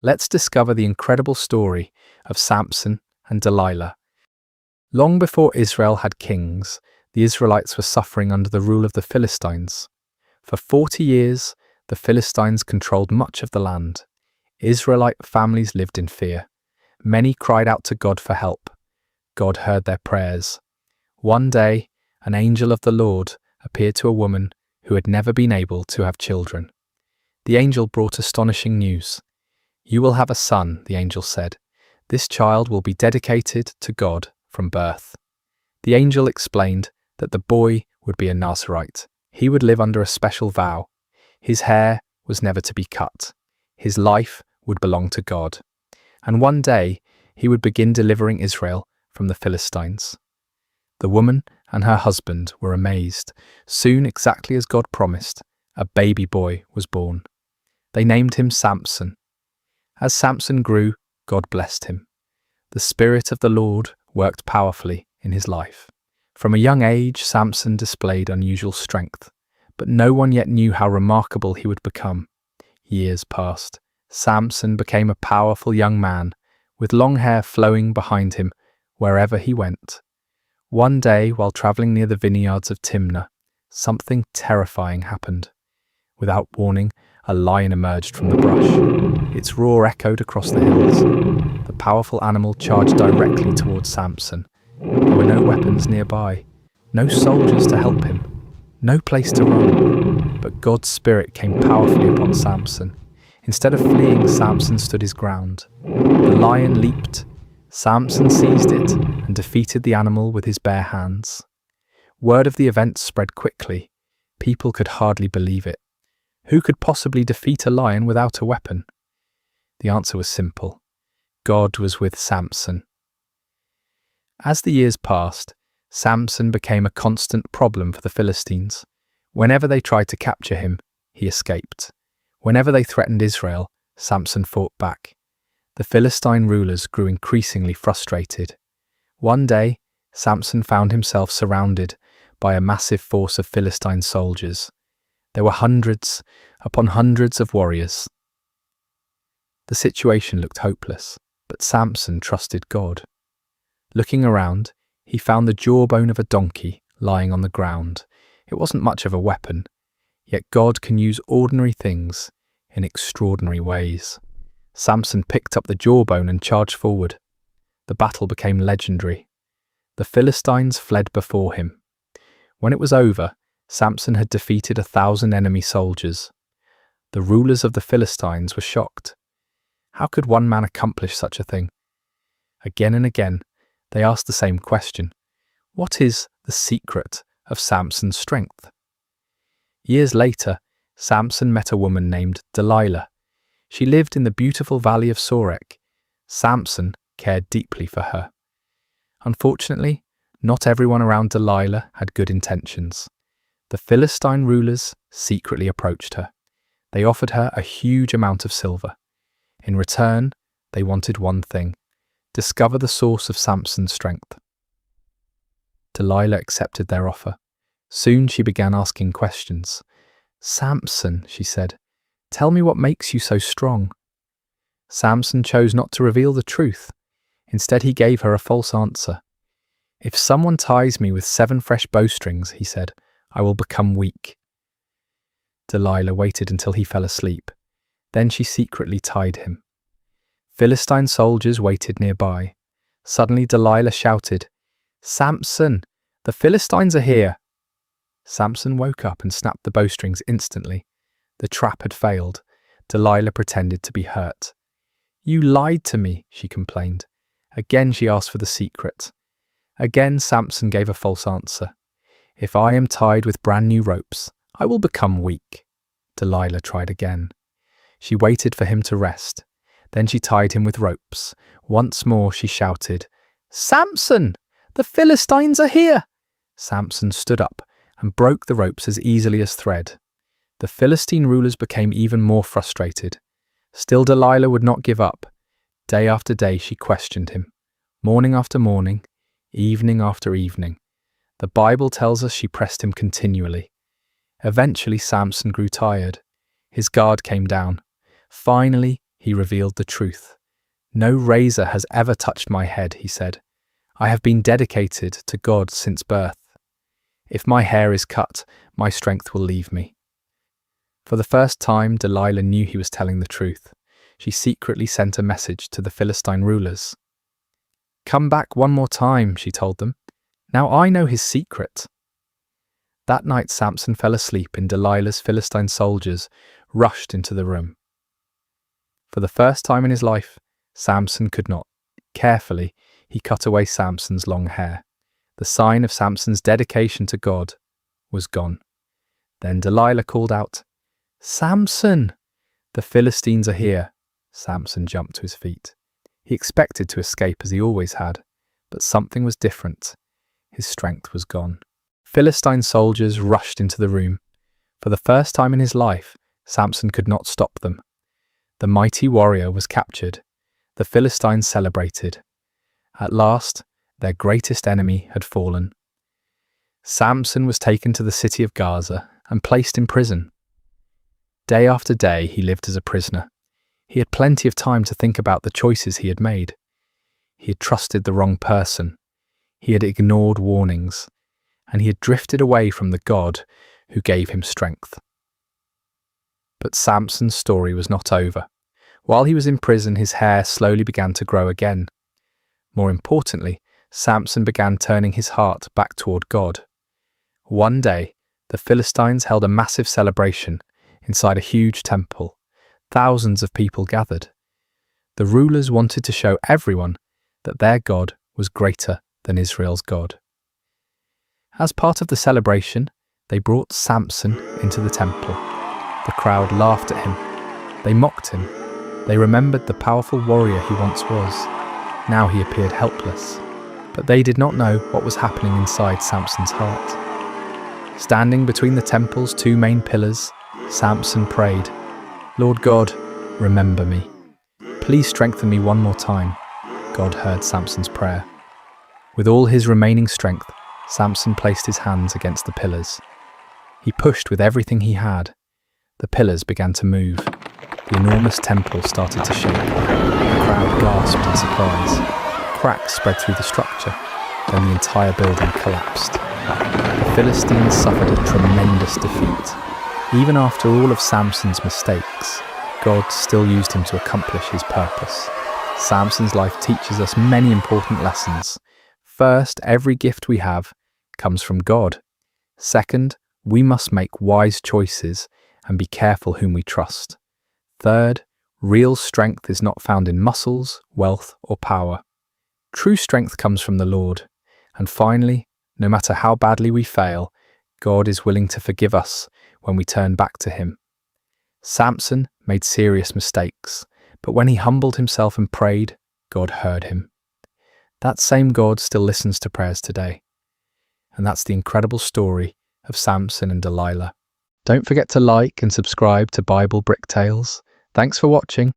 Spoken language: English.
Let's discover the incredible story of Samson and Delilah. Long before Israel had kings, the Israelites were suffering under the rule of the Philistines. For 40 years, the Philistines controlled much of the land. Israelite families lived in fear. Many cried out to God for help. God heard their prayers. One day, an angel of the Lord appeared to a woman who had never been able to have children. The angel brought astonishing news. "You will have a son," the angel said. "This child will be dedicated to God from birth." The angel explained that the boy would be a Nazirite. He would live under a special vow. His hair was never to be cut. His life would belong to God. And one day, he would begin delivering Israel from the Philistines. The woman and her husband were amazed. Soon, exactly as God promised, a baby boy was born. They named him Samson. As Samson grew, God blessed him. The Spirit of the Lord worked powerfully in his life. From a young age, Samson displayed unusual strength, but no one yet knew how remarkable he would become. Years passed. Samson became a powerful young man, with long hair flowing behind him wherever he went. One day, while traveling near the vineyards of Timnah, something terrifying happened. Without warning, a lion emerged from the brush. Its roar echoed across the hills. The powerful animal charged directly towards Samson. There were no weapons nearby, no soldiers to help him, no place to run. But God's Spirit came powerfully upon Samson. Instead of fleeing, Samson stood his ground. The lion leaped. Samson seized it and defeated the animal with his bare hands. Word of the event spread quickly. People could hardly believe it. Who could possibly defeat a lion without a weapon? The answer was simple. God was with Samson. As the years passed, Samson became a constant problem for the Philistines. Whenever they tried to capture him, he escaped. Whenever they threatened Israel, Samson fought back. The Philistine rulers grew increasingly frustrated. One day, Samson found himself surrounded by a massive force of Philistine soldiers. There were hundreds upon hundreds of warriors. The situation looked hopeless, but Samson trusted God. Looking around, he found the jawbone of a donkey lying on the ground. It wasn't much of a weapon, yet God can use ordinary things in extraordinary ways. Samson picked up the jawbone and charged forward. The battle became legendary. The Philistines fled before him. When it was over, Samson had defeated 1,000 enemy soldiers. The rulers of the Philistines were shocked. How could one man accomplish such a thing? Again and again, they asked the same question. What is the secret of Samson's strength? Years later, Samson met a woman named Delilah. She lived in the beautiful valley of Sorek. Samson cared deeply for her. Unfortunately, not everyone around Delilah had good intentions. The Philistine rulers secretly approached her. They offered her a huge amount of silver. In return, they wanted one thing: discover the source of Samson's strength. Delilah accepted their offer. Soon she began asking questions. "Samson," she said, "tell me what makes you so strong." Samson chose not to reveal the truth. Instead, he gave her a false answer. "If someone ties me with 7 fresh bowstrings," he said, "I will become weak." Delilah waited until he fell asleep. Then she secretly tied him. Philistine soldiers waited nearby. Suddenly Delilah shouted, "Samson, the Philistines are here!" Samson woke up and snapped the bowstrings instantly. The trap had failed. Delilah pretended to be hurt. "You lied to me," she complained. Again she asked for the secret. Again Samson gave a false answer. "If I am tied with brand new ropes, I will become weak." Delilah tried again. She waited for him to rest. Then she tied him with ropes. Once more she shouted, "Samson, the Philistines are here!" Samson stood up and broke the ropes as easily as thread. The Philistine rulers became even more frustrated. Still Delilah would not give up. Day after day she questioned him. Morning after morning, evening after evening. The Bible tells us she pressed him continually. Eventually Samson grew tired. His guard came down. Finally, He revealed the truth. "No razor has ever touched my head," he said. "I have been dedicated to God since birth. If my hair is cut, my strength will leave me." For the first time, Delilah knew he was telling the truth. She secretly sent a message to the Philistine rulers. "Come back one more time," she told them. "Now I know his secret." That night Samson fell asleep and Delilah's Philistine soldiers rushed into the room. For the first time in his life, Samson could not. Carefully, he cut away Samson's long hair. The sign of Samson's dedication to God was gone. Then Delilah called out, "Samson, the Philistines are here." Samson jumped to his feet. He expected to escape as he always had, but something was different. His strength was gone. Philistine soldiers rushed into the room. For the first time in his life, Samson could not stop them. The mighty warrior was captured. The Philistines celebrated. At last, their greatest enemy had fallen. Samson was taken to the city of Gaza and placed in prison. Day after day, he lived as a prisoner. He had plenty of time to think about the choices he had made. He had trusted the wrong person. He had ignored warnings. And he had drifted away from the God who gave him strength. But Samson's story was not over. While he was in prison, his hair slowly began to grow again. More importantly, Samson began turning his heart back toward God. One day, the Philistines held a massive celebration inside a huge temple. Thousands of people gathered. The rulers wanted to show everyone that their God was greater than Israel's God. As part of the celebration, they brought Samson into the temple. The crowd laughed at him. They mocked him. They remembered the powerful warrior he once was. Now he appeared helpless. But they did not know what was happening inside Samson's heart. Standing between the temple's two main pillars, Samson prayed, "Lord God, remember me. Please strengthen me one more time." God heard Samson's prayer. With all his remaining strength, Samson placed his hands against the pillars. He pushed with everything he had. The pillars began to move. The enormous temple started to shake. The crowd gasped in surprise. Cracks spread through the structure. Then the entire building collapsed. The Philistines suffered a tremendous defeat. Even after all of Samson's mistakes, God still used him to accomplish his purpose. Samson's life teaches us many important lessons. First, every gift we have comes from God. Second, we must make wise choices and be careful whom we trust. Third, real strength is not found in muscles, wealth, or power. True strength comes from the Lord. And finally, no matter how badly we fail, God is willing to forgive us when we turn back to Him. Samson made serious mistakes, but when he humbled himself and prayed, God heard him. That same God still listens to prayers today. And that's the incredible story of Samson and Delilah. Don't forget to like and subscribe to Bible Brick Tales. Thanks for watching.